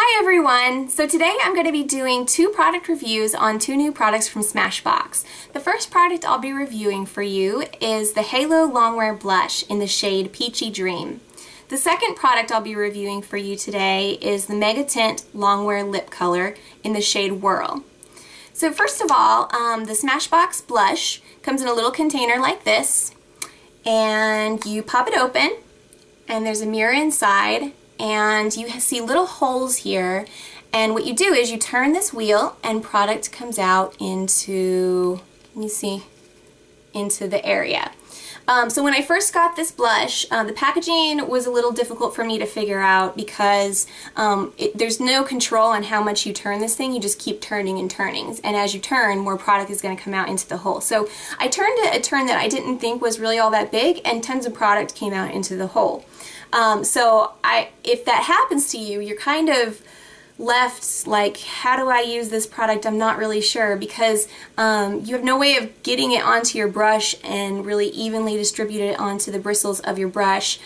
Hi everyone! So today I'm going to be doing two product reviews on two new products from Smashbox. The first product I'll be reviewing for you is the Halo Longwear Blush in the shade Peachy Dream. The second product I'll be reviewing for you today is the Megatint Longwear Lip Color in the shade Whirl. So first of all, the Smashbox Blush comes in a little container like this, and you pop it open and there's a mirror inside, and you see little holes here, and what you do is you turn this wheel and product comes out into, can you see, into the area. So when I first got this blush, the packaging was a little difficult for me to figure out because there's no control on how much you turn this thing. You just keep turning and turning, and as you turn, more product is going to come out into the hole. So I turned it a turn that I didn't think was really all that big, and tons of product came out into the hole. So if that happens to you, you're kind of left like, how do I use this product? I'm not really sure, because you have no way of getting it onto your brush and really evenly distribute it onto the bristles of your brush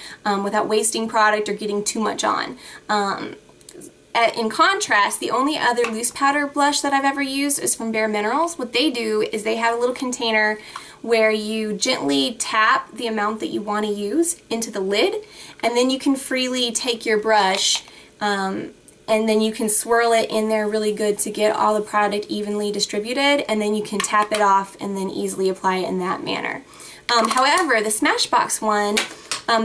without wasting product or getting too much on. In contrast, the only other loose powder blush that I've ever used is from Bare Minerals. What they do is they have a little container where you gently tap the amount that you want to use into the lid, and then you can freely take your brush and then you can swirl it in there really good to get all the product evenly distributed, and then you can tap it off and then easily apply it in that manner. However, the Smashbox one,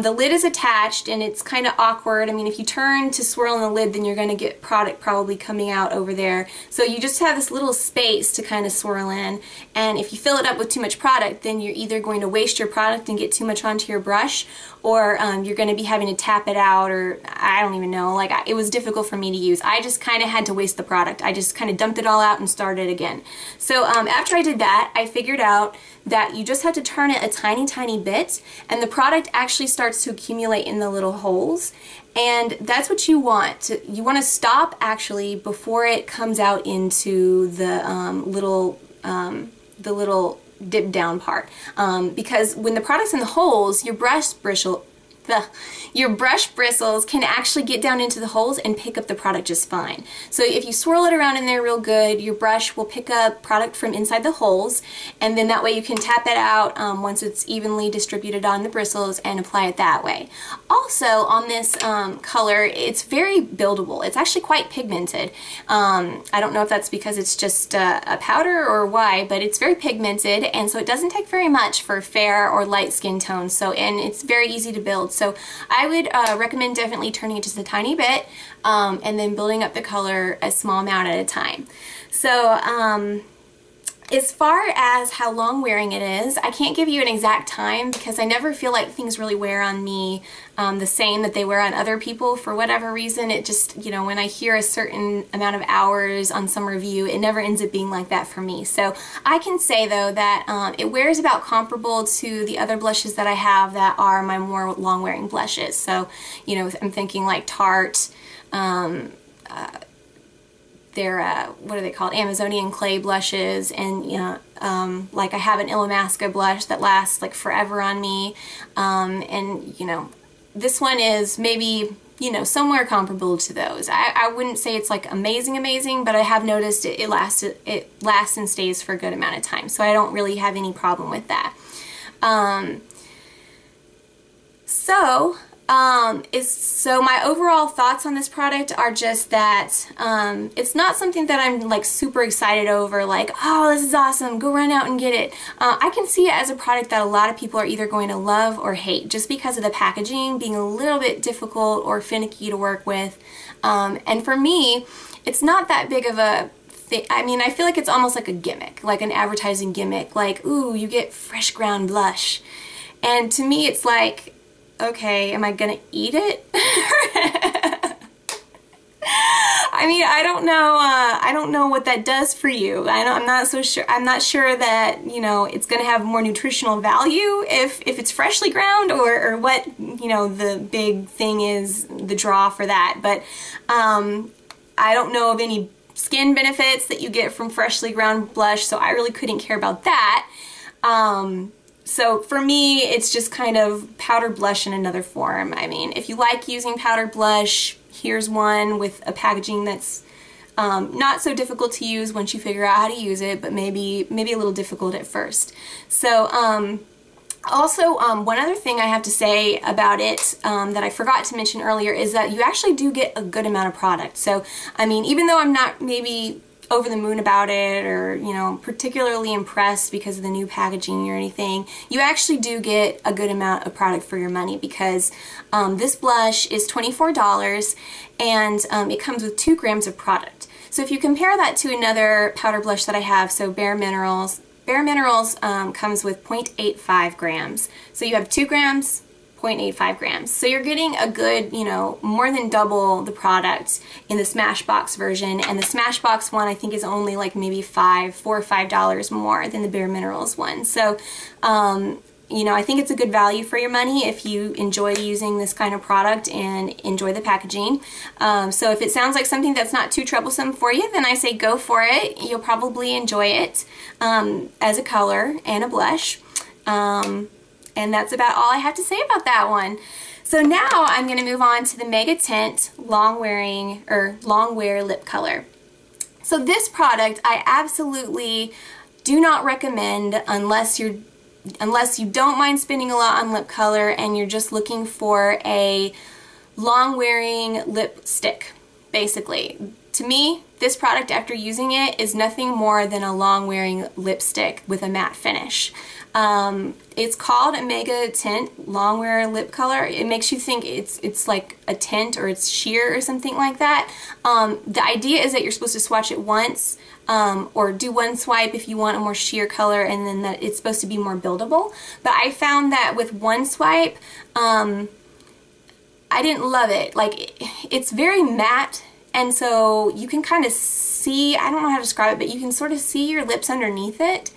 the lid is attached and it's kind of awkward. I mean, if you turn to swirl in the lid, then you're going to get product probably coming out over there. So you just have this little space to kind of swirl in, and if you fill it up with too much product, then you're either going to waste your product and get too much onto your brush, or you're going to be having to tap it out, or I don't even know. Like, it was difficult for me to use. I just kind of had to waste the product. I just kind of dumped it all out and started again. So after I did that, I figured out that you just have to turn it a tiny bit, and the product actually starts to accumulate in the little holes, and that's what you want. You want to stop actually before it comes out into the little dip down part, because when the product's in the holes, your brush bristles can actually get down into the holes and pick up the product just fine. So if you swirl it around in there real good, your brush will pick up product from inside the holes, and then that way you can tap it out once it's evenly distributed on the bristles and apply it that way. Also, on this color, it's very buildable. It's actually quite pigmented. I don't know if that's because it's just a powder or why, but it's very pigmented, and so it doesn't take very much for fair or light skin tones. So, and it's very easy to build. So I would recommend definitely turning it just a tiny bit and then building up the color a small amount at a time. So as far as how long wearing it is, I can't give you an exact time because I never feel like things really wear on me the same that they wear on other people. For whatever reason, it just, you know, when I hear a certain amount of hours on some review, it never ends up being like that for me. So I can say though that it wears about comparable to the other blushes that I have that are my more long wearing blushes. So, you know, I'm thinking like Tarte, they're, what are they called, Amazonian clay blushes, and you know, like I have an Illamasqua blush that lasts like forever on me, and you know, this one is maybe, you know, somewhere comparable to those. I wouldn't say it's like amazing, but I have noticed it lasts and stays for a good amount of time, so I don't really have any problem with that. So my overall thoughts on this product are just that it's not something that I'm like super excited over, like, oh, this is awesome, go run out and get it. I can see it as a product that a lot of people are either going to love or hate, just because of the packaging being a little bit difficult or finicky to work with. And for me, it's not that big of a thing. I mean, I feel like it's almost like a gimmick, like an advertising gimmick, like, ooh, you get fresh ground blush. And to me, it's like, okay, am I gonna eat it? I mean, I don't know what that does for you. I'm not so sure. I'm not sure that, you know, it's gonna have more nutritional value if it's freshly ground, or what, you know, the big thing is, the draw for that. But I don't know of any skin benefits that you get from freshly ground blush, so I really couldn't care about that. So for me, it's just kind of powder blush in another form. I mean, if you like using powder blush, here's one with a packaging that's not so difficult to use once you figure out how to use it, but maybe a little difficult at first. So also, one other thing I have to say about it that I forgot to mention earlier is that you actually do get a good amount of product. So, I mean, even though I'm not maybe over the moon about it, or, you know, particularly impressed because of the new packaging or anything, you actually do get a good amount of product for your money, because this blush is $24 and it comes with 2 grams of product. So if you compare that to another powder blush that I have, so Bare Minerals comes with 0.85 grams. So you have 2 grams, 0.85 grams. So you're getting a good, you know, more than double the product in the Smashbox version, and the Smashbox one I think is only like maybe $4 or $5 more than the Bare Minerals one. So, you know, I think it's a good value for your money if you enjoy using this kind of product and enjoy the packaging. So if it sounds like something that's not too troublesome for you, then I say go for it. You'll probably enjoy it as a color and a blush. And that's about all I have to say about that one. So now I'm going to move on to the Megatint Long Wear Lip Color. So this product I absolutely do not recommend unless you don't mind spending a lot on lip color and you're just looking for a long-wearing lipstick, basically. To me, this product, after using it, is nothing more than a long-wearing lipstick with a matte finish. It's called a Megatint Long Wear Lip Color. It makes you think it's like a tint or it's sheer or something like that. The idea is that you're supposed to swatch it once, or do one swipe if you want a more sheer color, and then that it's supposed to be more buildable. But I found that with one swipe, I didn't love it. Like, it's very matte, and so you can kind of see, I don't know how to describe it, but you can sort of see your lips underneath it.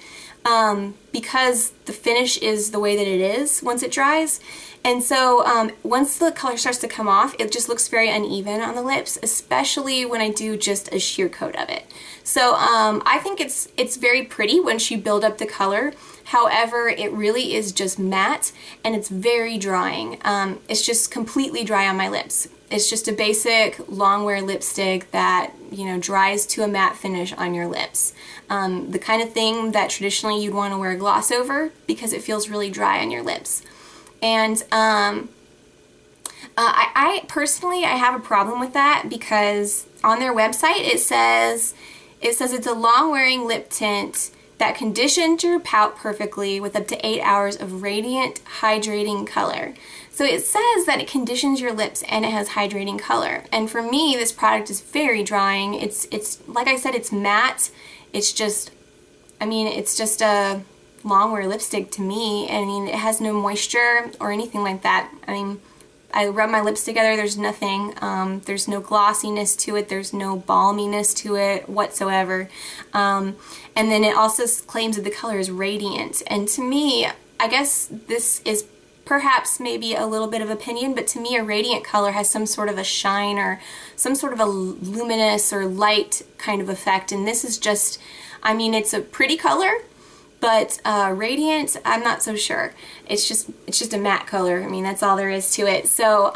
Because the finish is the way that it is once it dries. And so once the color starts to come off, it just looks very uneven on the lips, especially when I do just a sheer coat of it. So I think it's very pretty once you build up the color. However, it really is just matte, and it's very drying. It's just completely dry on my lips. It's just a basic long wear lipstick that, you know, dries to a matte finish on your lips. The kind of thing that traditionally you'd want to wear a gloss over because it feels really dry on your lips. And I personally have a problem with that, because on their website it says it's a long wearing lip tint that conditions your pout perfectly with up to 8 hours of radiant, hydrating color. So it says that it conditions your lips and it has hydrating color. And for me, this product is very drying. It's like I said, it's matte. It's just, I mean, it's just a long wear lipstick to me. I mean, it has no moisture or anything like that. I mean, I rub my lips together, there's nothing. There's no glossiness to it, there's no balminess to it whatsoever. And then it also claims that the color is radiant. And to me, I guess this is perhaps maybe a little bit of opinion, but to me a radiant color has some sort of a shine or some sort of a luminous or light kind of effect. And this is just, I mean, it's a pretty color, but radiant, I'm not so sure. It's just a matte color. I mean, that's all there is to it. So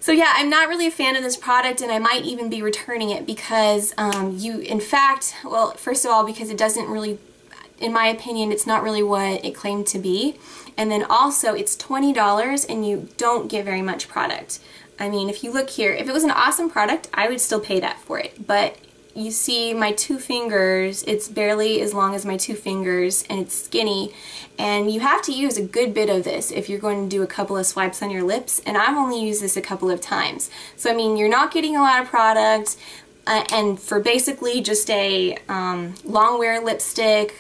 so yeah, I'm not really a fan of this product, and I might even be returning it because in fact, well, first of all, because it doesn't really, in my opinion, it's not really what it claimed to be. And then also, it's $20 and you don't get very much product. I mean, if you look here, if it was an awesome product, I would still pay that for it. But you see my 2 fingers, it's barely as long as my 2 fingers, and it's skinny, and you have to use a good bit of this if you're going to do a couple of swipes on your lips, and I've only used this a couple of times. So I mean, you're not getting a lot of product, and for basically just a long wear lipstick,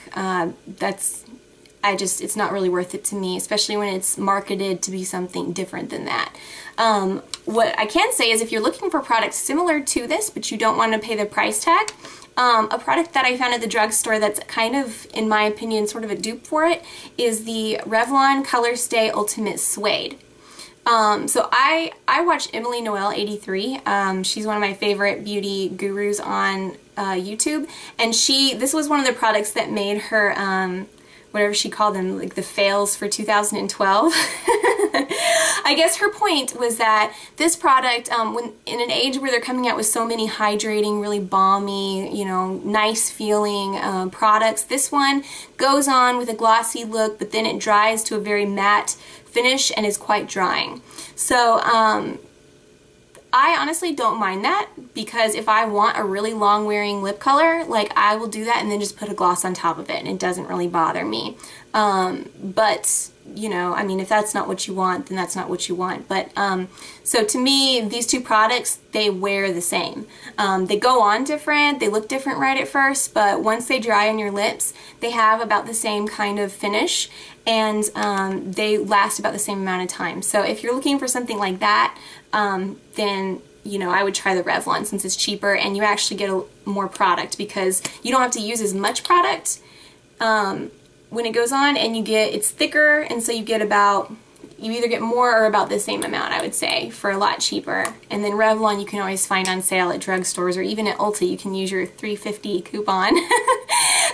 it's not really worth it to me, especially when it's marketed to be something different than that. What I can say is, if you're looking for products similar to this, but you don't want to pay the price tag, a product that I found at the drugstore that's kind of, in my opinion, sort of a dupe for it, is the Revlon Colorstay Ultimate Suede. So I watch Emily Noel 83. She's one of my favorite beauty gurus on YouTube, and this was one of the products that made her whatever she called them, like the fails for 2012. I guess her point was that this product, when in an age where they're coming out with so many hydrating, really balmy, you know, nice feeling products, this one goes on with a glossy look, but then it dries to a very matte finish and is quite drying. So I honestly don't mind that, because if I want a really long wearing lip color, like, I will do that and then just put a gloss on top of it, and it doesn't really bother me. But you know, I mean, if that's not what you want, then that's not what you want. But so to me, these two products, they wear the same. They go on different, they look different right at first, but once they dry on your lips, they have about the same kind of finish, and they last about the same amount of time. So if you're looking for something like that, then, you know, I would try the Revlon, since it's cheaper and you actually get more product, because you don't have to use as much product when it goes on, and it's thicker, and so you either get more or about the same amount, I would say, for a lot cheaper. And then Revlon you can always find on sale at drugstores, or even at Ulta you can use your $3.50 coupon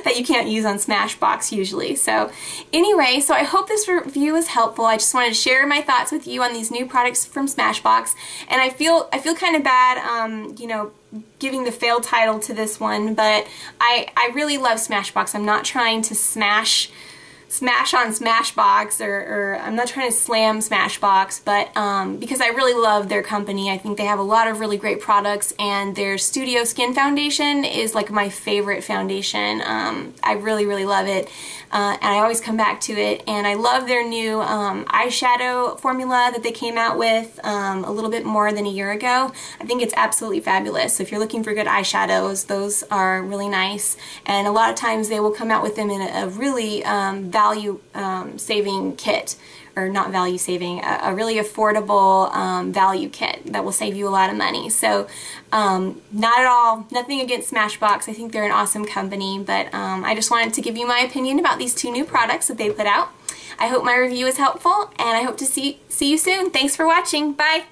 that you can't use on Smashbox usually. So anyway, so I hope this review was helpful. I just wanted to share my thoughts with you on these new products from Smashbox, and I feel kind of bad, you know, giving the fail title to this one, but I really love Smashbox. I'm not trying to smash on Smashbox, or I'm not trying to slam Smashbox, but because I really love their company. I think they have a lot of really great products, and their Studio Skin Foundation is like my favorite foundation. I really, really love it, and I always come back to it. And I love their new eyeshadow formula that they came out with a little bit more than a year ago. I think it's absolutely fabulous. So if you're looking for good eyeshadows, those are really nice, and a lot of times they will come out with them in a really value saving kit, or not value saving, a really affordable value kit that will save you a lot of money. So not at all, nothing against Smashbox. I think they're an awesome company, but I just wanted to give you my opinion about these two new products that they put out. I hope my review is helpful, and I hope to see you soon. Thanks for watching. Bye!